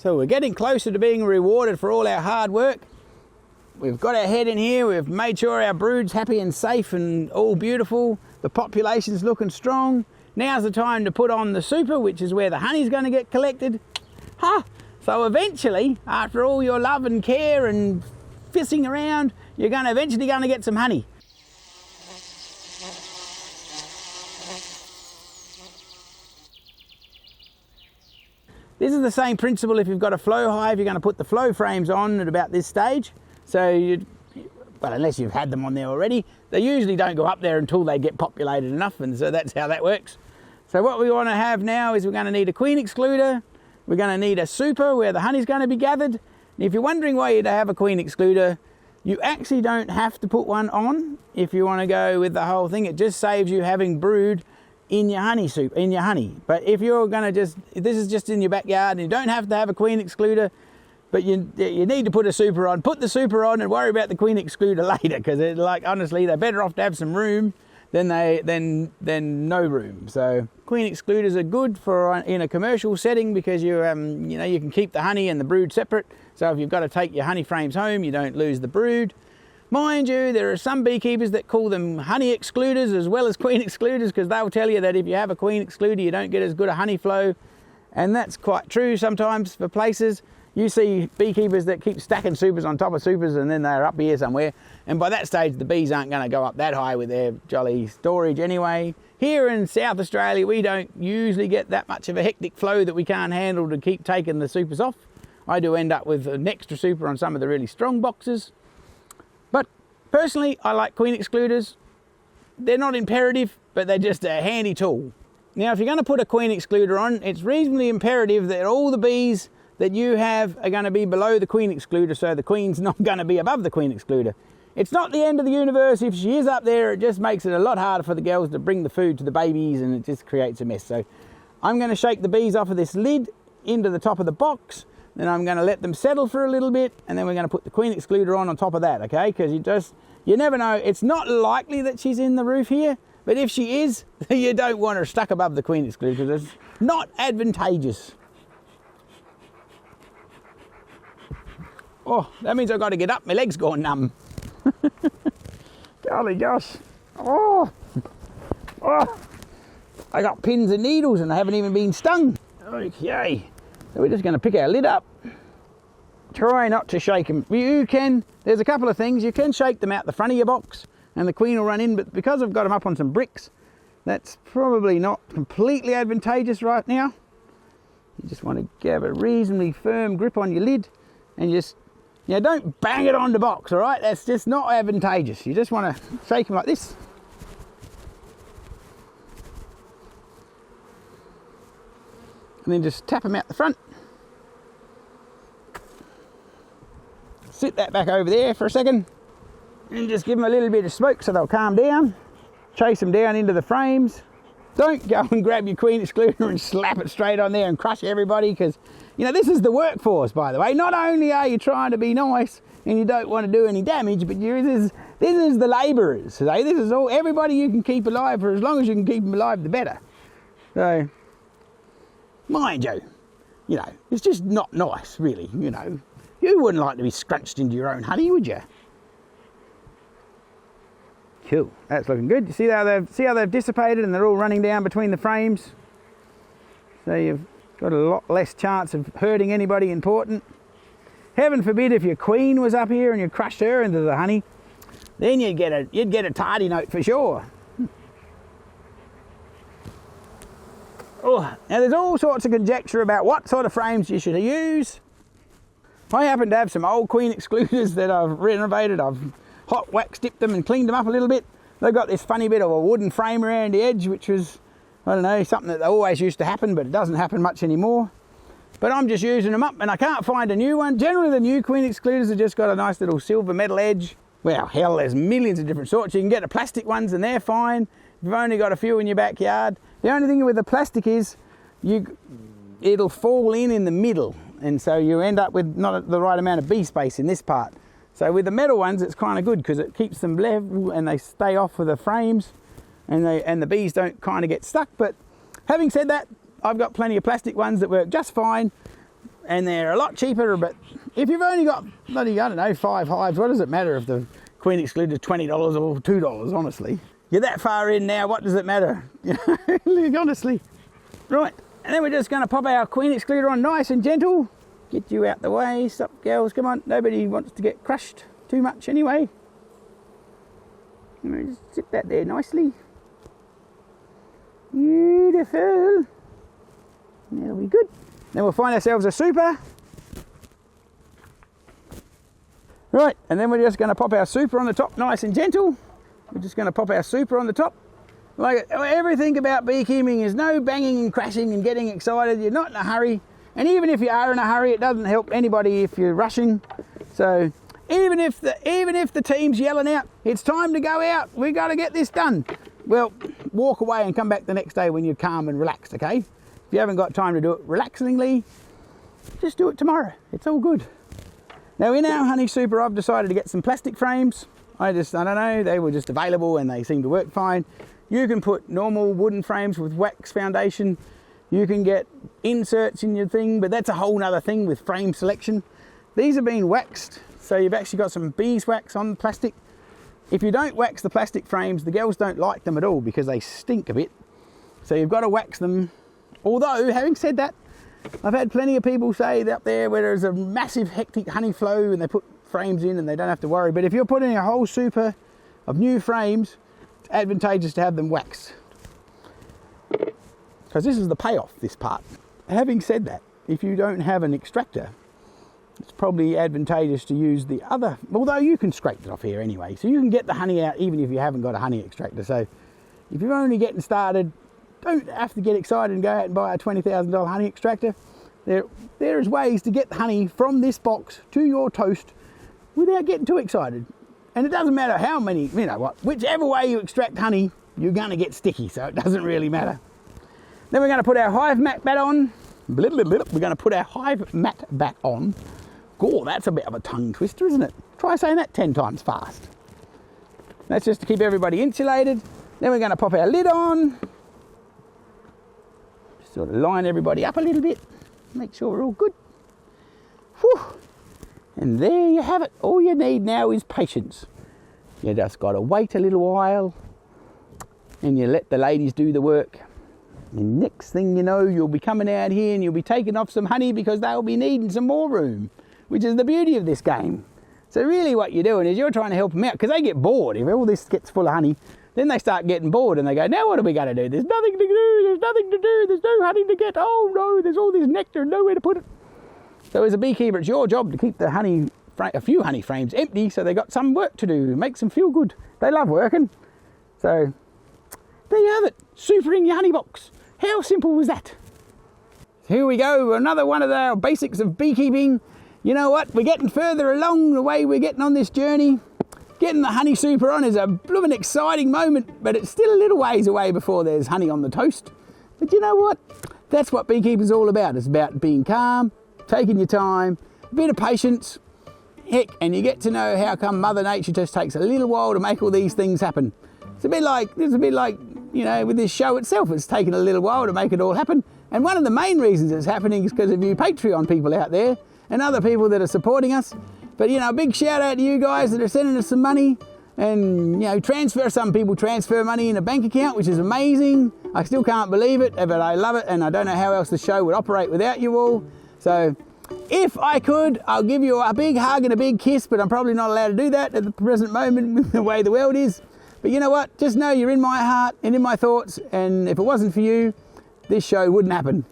So we're getting closer to being rewarded for all our hard work. We've got our head in here, we've made sure our brood's happy and safe and all beautiful. The population's looking strong. Now's the time to put on the super, which is where the honey's going to get collected. So eventually, after all your love and care and fissing around, you're eventually going to get some honey. This is the same principle if you've got a flow hive. You're going to put the flow frames on at about this stage. So well, unless you've had them on there already, they usually don't go up there until they get populated enough, and so that's how that works. So what we want to have now is we're going to need a queen excluder. We're going to need a super where the honey's going to be gathered. And if you're wondering why you have a queen excluder, you actually don't have to put one on if you want to go with the whole thing. It just saves you having brood in your honey soup, in your honey. But if you're going to this is just in your backyard and you don't have to have a queen excluder, but you need to put a super on. Put the super on and worry about the queen excluder later, because honestly, they're better off to have some room than no room. So queen excluders are good for in a commercial setting because you can keep the honey and the brood separate. So if you've got to take your honey frames home, you don't lose the brood. Mind you, there are some beekeepers that call them honey excluders as well as queen excluders, because they'll tell you that if you have a queen excluder, you don't get as good a honey flow. And that's quite true sometimes for places. You see beekeepers that keep stacking supers on top of supers, and then they're up here somewhere. And by that stage, the bees aren't going to go up that high with their jolly storage anyway. Here in South Australia, we don't usually get that much of a hectic flow that we can't handle to keep taking the supers off. I do end up with an extra super on some of the really strong boxes. But personally, I like queen excluders. They're not imperative, but they're just a handy tool. Now, if you're going to put a queen excluder on, it's reasonably imperative that all the bees that you have are going to be below the queen excluder, so the queen's not going to be above the queen excluder. It's not the end of the universe. If she is up there, it just makes it a lot harder for the girls to bring the food to the babies, and it just creates a mess. So I'm going to shake the bees off of this lid into the top of the box, then I'm going to let them settle for a little bit, and then we're going to put the queen excluder on top of that, okay? Because you never know. It's not likely that she's in the roof here, but if she is, you don't want her stuck above the queen excluder because it's not advantageous. Oh, that means I've got to get up. My leg's gone numb. Golly gosh. Oh. I got pins and needles and I haven't even been stung. Okay. So we're just going to pick our lid up. Try not to shake them. There's a couple of things. You can shake them out the front of your box and the queen will run in, but because I've got them up on some bricks, that's probably not completely advantageous right now. You just want to have a reasonably firm grip on your lid and just, don't bang it on the box, all right? That's just not advantageous. You just want to shake them like this. And then just tap them out the front. Sit that back over there for a second. And just give them a little bit of smoke so they'll calm down. Chase them down into the frames. Don't go and grab your queen excluder and slap it straight on there and crush everybody, because this is the workforce, by the way. Not only are you trying to be nice and you don't want to do any damage, but this is the labourers. So this is all everybody you can keep alive. For as long as you can keep them alive, the better. So, mind you, it's just not nice, really. You wouldn't like to be scrunched into your own honey, would you? Cool, that's looking good. You see how they've dissipated and they're all running down between the frames. So you've got a lot less chance of hurting anybody important. Heaven forbid if your queen was up here and you crushed her into the honey, then you'd get a tardy note for sure. Oh, now there's all sorts of conjecture about what sort of frames you should use. I happen to have some old queen excluders that I've renovated. I've hot wax dipped them and cleaned them up a little bit. They've got this funny bit of a wooden frame around the edge, which was, I don't know, something that always used to happen, but it doesn't happen much anymore. But I'm just using them up and I can't find a new one. Generally the new queen excluders have just got a nice little silver metal edge. Well, hell, there's millions of different sorts. You can get the plastic ones and they're fine. You've only got a few in your backyard. The only thing with the plastic is it'll fall in the middle, and so you end up with not the right amount of bee space in this part. So with the metal ones, it's kind of good because it keeps them level and they stay off with the frames, and the bees don't kind of get stuck. But having said that, I've got plenty of plastic ones that work just fine. and they're a lot cheaper, but if you've only got bloody, I don't know, 5 hives, what does it matter if the queen excluder is $20 or $2, honestly? You're that far in now, what does it matter? You know, honestly. Right, and then we're just going to pop our queen excluder on nice and gentle. Get you out the way. Stop, girls, come on. Nobody wants to get crushed too much anyway. Just sit that there nicely. Beautiful. That'll be good. Then we'll find ourselves a super. Right, and then we're just going to pop our super on the top nice and gentle. We're just going to pop our super on the top. Like everything about beekeeping is no banging and crashing and getting excited. You're not in a hurry. And even if you are in a hurry, it doesn't help anybody if you're rushing. So even if the team's yelling out, it's time to go out, we got to get this done. Well, walk away and come back the next day when you're calm and relaxed, okay? If you haven't got time to do it relaxingly, just do it tomorrow. It's all good. Now in our honey super, I've decided to get some plastic frames. I don't know, they were just available and they seem to work fine. You can put normal wooden frames with wax foundation. You can get inserts in your thing, but that's a whole nother thing with frame selection. These have been waxed, so you've actually got some beeswax on the plastic. If you don't wax the plastic frames, the girls don't like them at all because they stink a bit. So you've got to wax them. Although, having said that, I've had plenty of people say that up there where there's a massive hectic honey flow and they put frames in and they don't have to worry. But if you're putting a whole super of new frames, it's advantageous to have them waxed. Because this is the payoff, this part. Having said that, if you don't have an extractor, it's probably advantageous to use the other, although you can scrape it off here anyway. So you can get the honey out even if you haven't got a honey extractor. So if you're only getting started, don't have to get excited and go out and buy a $20,000 honey extractor. There is ways to get the honey from this box to your toast without getting too excited. And it doesn't matter how many, you know what, whichever way you extract honey, you're going to get sticky, so it doesn't really matter. Then we're going to put our hive mat back on. We're going to put our hive mat back on. Gore, that's a bit of a tongue twister, isn't it? Try saying that 10 times fast. That's just to keep everybody insulated. Then we're going to pop our lid on. Sort of line everybody up a little bit, make sure we're all good. Whew. And there you have it. All you need now is patience. You just got to wait a little while and you let the ladies do the work. And next thing you know, you'll be coming out here and you'll be taking off some honey because they'll be needing some more room, which is the beauty of this game. So really what you're doing is you're trying to help them out because they get bored. If all this gets full of honey, then they start getting bored and they go, now what are we going to do? There's nothing to do, there's nothing to do, there's no honey to get. Oh no, there's all this nectar, nowhere to put it. So as a beekeeper, it's your job to keep the honey, a few honey frames empty so they got some work to do. It makes them feel good. They love working. So there you have it, super in your honey box. How simple was that? Here we go, another one of our basics of beekeeping. You know what, we're getting further along the way we're getting on this journey. Getting the honey super on is a blooming exciting moment, but it's still a little ways away before there's honey on the toast. But you know what? That's what beekeeping's all about. It's about being calm, taking your time, a bit of patience, heck, and you get to know how come Mother Nature just takes a little while to make all these things happen. It's a bit like, you know, with this show itself, it's taken a little while to make it all happen. And one of the main reasons it's happening is because of you Patreon people out there and other people that are supporting us. But, you know, a big shout out to you guys that are sending us some money and, you know, some people transfer money in a bank account, which is amazing. I still can't believe it, but I love it and I don't know how else the show would operate without you all. So if I could, I'll give you a big hug and a big kiss, but I'm probably not allowed to do that at the present moment with the way the world is. But you know what? Just know you're in my heart and in my thoughts, and if it wasn't for you, this show wouldn't happen.